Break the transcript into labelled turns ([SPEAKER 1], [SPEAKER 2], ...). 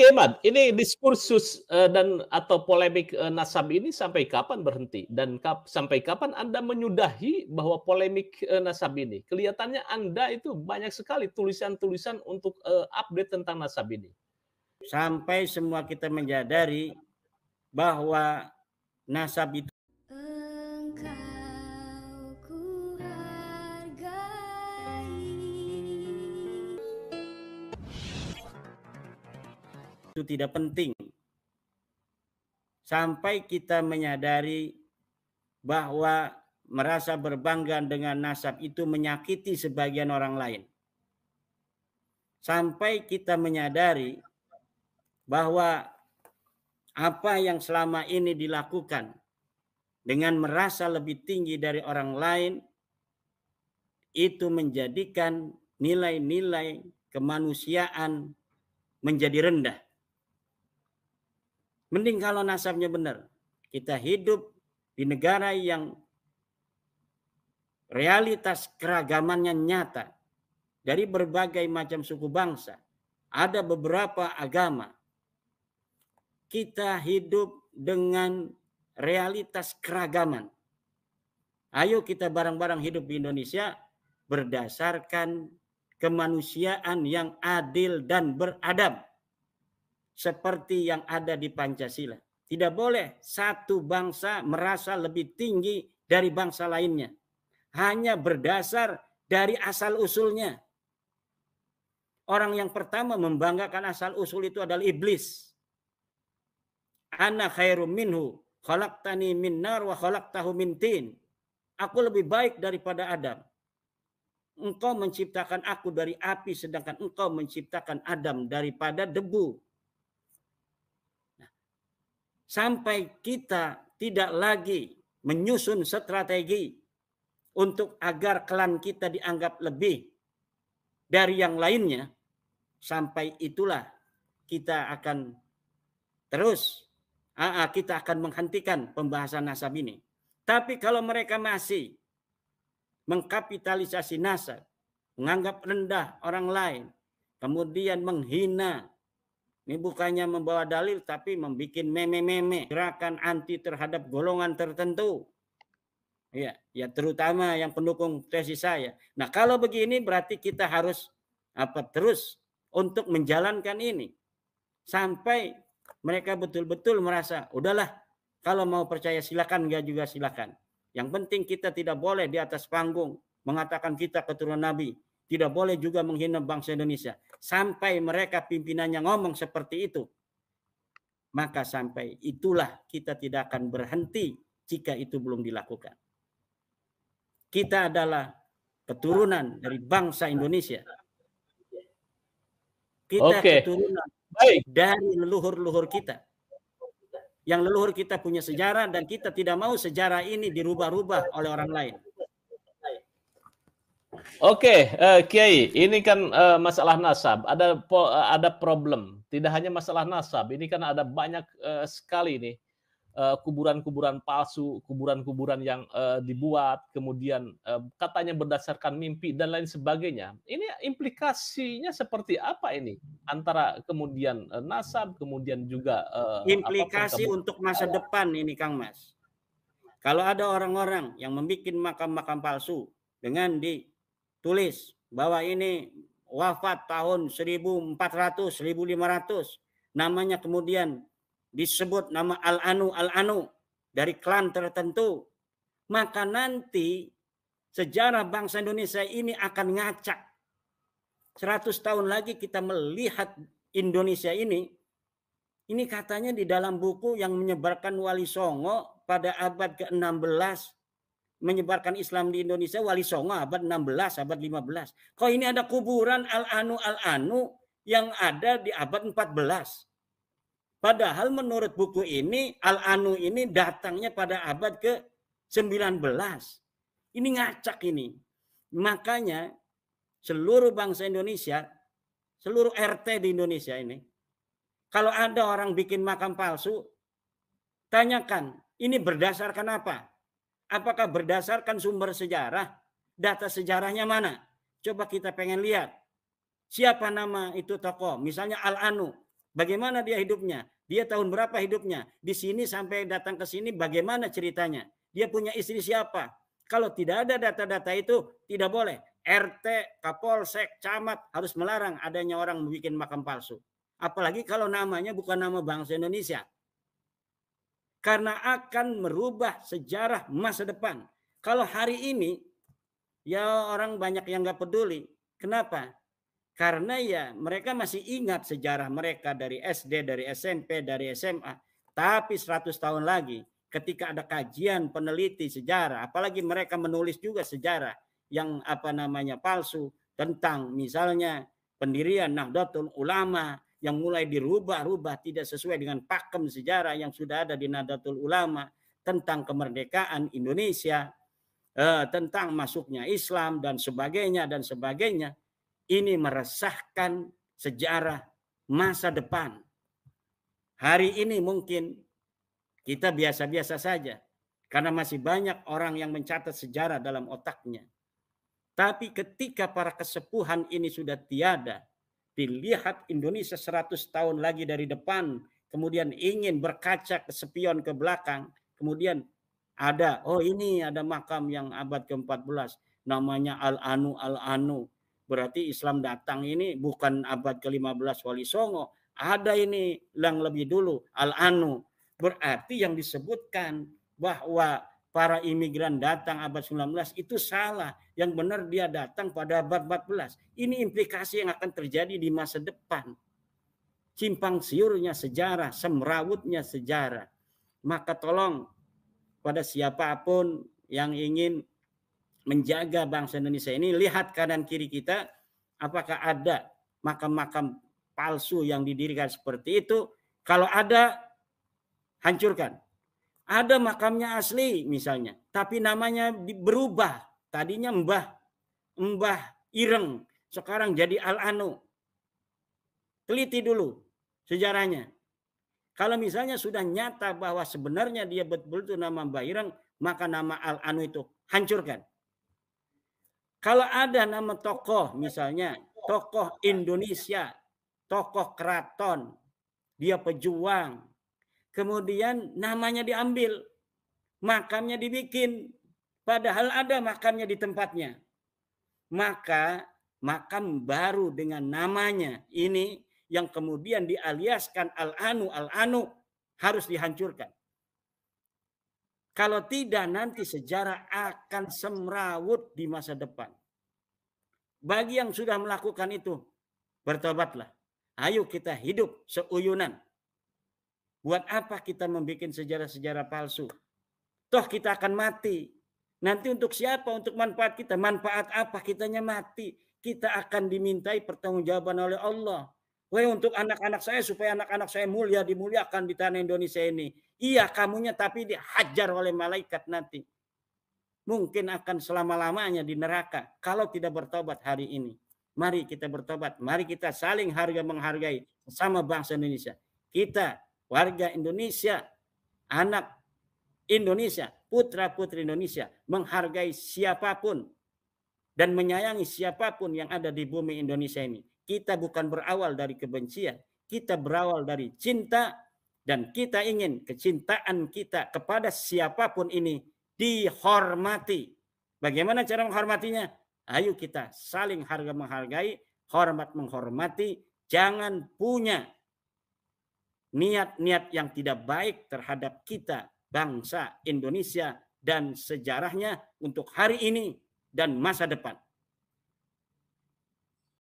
[SPEAKER 1] Kemat, ini diskursus, dan atau polemik, nasab ini sampai kapan berhenti? Dan sampai kapan Anda menyudahi bahwa polemik, nasab ini? Kelihatannya Anda itu banyak sekali tulisan-tulisan untuk, update tentang nasab ini.
[SPEAKER 2] Sampai semua kita menyadari bahwa nasab itu
[SPEAKER 3] Engkau ku hargai.
[SPEAKER 2] itu tidak penting. Sampai kita menyadari bahwa merasa berbangga dengan nasab itu menyakiti sebagian orang lain. Sampai kita menyadari bahwa apa yang selama ini dilakukan dengan merasa lebih tinggi dari orang lain itu menjadikan nilai-nilai kemanusiaan menjadi rendah. Mending kalau nasabnya benar. Kita hidup di negara yang realitas keragamannya nyata. Dari berbagai macam suku bangsa. Ada beberapa agama. Kita hidup dengan realitas keragaman. Ayo kita bareng-bareng hidup di Indonesia berdasarkan kemanusiaan yang adil dan beradab. Seperti yang ada di Pancasila. Tidak boleh satu bangsa merasa lebih tinggi dari bangsa lainnya. Hanya berdasar dari asal-usulnya. Orang yang pertama membanggakan asal-usul itu adalah iblis. Ana khairum minhu, khalaqtani min nar wa khalaqtahu min tin. Aku lebih baik daripada Adam. Engkau menciptakan aku dari api, sedangkan engkau menciptakan Adam daripada debu. Sampai kita tidak lagi menyusun strategi untuk agar klan kita dianggap lebih dari yang lainnya, sampai itulah kita akan terus, kita akan menghentikan pembahasan nasab ini. Tapi kalau mereka masih mengkapitalisasi nasab, menganggap rendah orang lain, kemudian menghina, ini bukannya membawa dalil tapi membuat meme-meme, gerakan anti terhadap golongan tertentu. Ya, terutama yang pendukung tesis saya. Nah, kalau begini berarti kita harus terus untuk menjalankan ini sampai mereka betul-betul merasa udahlah, kalau mau percaya silakan, enggak juga silakan. Yang penting kita tidak boleh di atas panggung mengatakan kita keturunan Nabi. Tidak boleh juga menghina bangsa Indonesia. Sampai mereka pimpinannya ngomong seperti itu. Maka sampai itulah kita tidak akan berhenti jika itu belum dilakukan. Kita adalah keturunan dari bangsa Indonesia. Kita keturunan dari leluhur-leluhur kita. Yang leluhur kita punya sejarah dan kita tidak mau sejarah ini dirubah-rubah oleh orang lain.
[SPEAKER 1] Oke, Kiai, ini kan masalah nasab, ada problem. Tidak hanya masalah nasab, ini kan ada banyak sekali nih kuburan-kuburan palsu, kuburan-kuburan yang dibuat, kemudian katanya berdasarkan mimpi dan lain sebagainya. Ini implikasinya seperti apa ini antara kemudian nasab, kemudian juga
[SPEAKER 2] implikasi untuk masa depan ini, Kang Mas. Kalau ada orang-orang yang membuat makam-makam palsu dengan ditulis bahwa ini wafat tahun 1400, 1500, namanya kemudian disebut nama Al-Anu dari klan tertentu, maka nanti sejarah bangsa Indonesia ini akan ngacak. 100 tahun lagi kita melihat Indonesia ini katanya di dalam buku yang menyebarkan Wali Songo pada abad ke-16, menyebarkan Islam di Indonesia, Wali Songo abad 16, abad 15. Kok ini ada kuburan Al-Anu yang ada di abad 14. Padahal menurut buku ini, Al-Anu ini datangnya pada abad ke-19. Ini ngacak ini. Makanya seluruh bangsa Indonesia, seluruh RT di Indonesia ini, kalau ada orang bikin makam palsu, tanyakan, ini berdasarkan apa? Apakah berdasarkan sumber sejarah? Data sejarahnya mana? Coba kita pengen lihat. Siapa nama itu tokoh? Misalnya Al-Anu. Bagaimana dia hidupnya? Dia tahun berapa hidupnya? Di sini sampai datang ke sini bagaimana ceritanya? Dia punya istri siapa? Kalau tidak ada data-data itu, tidak boleh. RT, Kapolsek, Camat harus melarang adanya orang membuat makam palsu. Apalagi kalau namanya bukan nama bangsa Indonesia. Karena akan merubah sejarah masa depan. Kalau hari ini, ya orang banyak yang nggak peduli. Kenapa? Karena ya mereka masih ingat sejarah mereka dari SD, dari SMP, dari SMA. Tapi 100 tahun lagi, ketika ada kajian peneliti sejarah, apalagi mereka menulis juga sejarah yang palsu tentang misalnya pendirian Nahdlatul Ulama yang mulai dirubah-rubah tidak sesuai dengan pakem sejarah yang sudah ada di Nahdlatul Ulama tentang kemerdekaan Indonesia, tentang masuknya Islam dan sebagainya dan sebagainya. Ini meresahkan sejarah masa depan. Hari ini mungkin kita biasa-biasa saja karena masih banyak orang yang mencatat sejarah dalam otaknya. Tapi ketika para kesepuhan ini sudah tiada, dilihat Indonesia 100 tahun lagi dari depan, kemudian ingin berkaca ke spion ke belakang, kemudian ada, oh ini ada makam yang abad ke-14, namanya Al-Anu, Al-Anu. Berarti Islam datang ini bukan abad ke-15 Wali Songo, ada ini yang lebih dulu, Al-Anu. Berarti yang disebutkan bahwa para imigran datang abad 19 itu salah. Yang benar dia datang pada abad 14. Ini implikasi yang akan terjadi di masa depan. Simpang siurnya sejarah, semrawutnya sejarah. Maka tolong pada siapapun yang ingin menjaga bangsa Indonesia ini, lihat kanan kiri kita, apakah ada makam-makam palsu yang didirikan seperti itu. Kalau ada, hancurkan. Ada makamnya asli misalnya, tapi namanya berubah. Tadinya Mbah Ireng, sekarang jadi Al-Anu. Teliti dulu sejarahnya. Kalau misalnya sudah nyata bahwa sebenarnya dia betul-betul nama Mbah Ireng, maka nama Al-Anu itu hancurkan. Kalau ada nama tokoh misalnya, tokoh Indonesia, tokoh keraton, dia pejuang, kemudian namanya diambil, makamnya dibikin, padahal ada makamnya di tempatnya. Maka makam baru dengan namanya ini yang kemudian dialiaskan Al-Anu, Al-Anu harus dihancurkan. Kalau tidak nanti sejarah akan semrawut di masa depan. Bagi yang sudah melakukan itu, bertobatlah. Ayo kita hidup seuyunan. Buat apa kita membuat sejarah-sejarah palsu? Toh kita akan mati. Nanti untuk siapa? Untuk manfaat kita. Manfaat apa? Kitanya mati. Kita akan dimintai pertanggungjawaban oleh Allah. Wah, untuk anak-anak saya supaya anak-anak saya mulia, dimuliakan di tanah Indonesia ini. Iya kamunya, tapi dihajar oleh malaikat nanti. Mungkin akan selama-lamanya di neraka kalau tidak bertobat hari ini. Mari kita bertobat. Mari kita saling menghargai sama bangsa Indonesia. Kita warga Indonesia, anak Indonesia, putra-putri Indonesia, menghargai siapapun dan menyayangi siapapun yang ada di bumi Indonesia ini. Kita bukan berawal dari kebencian, kita berawal dari cinta, dan kita ingin kecintaan kita kepada siapapun ini dihormati. Bagaimana cara menghormatinya? Ayo kita saling menghargai, hormat menghormati, jangan punya niat-niat yang tidak baik terhadap kita, bangsa Indonesia dan sejarahnya untuk hari ini dan masa depan.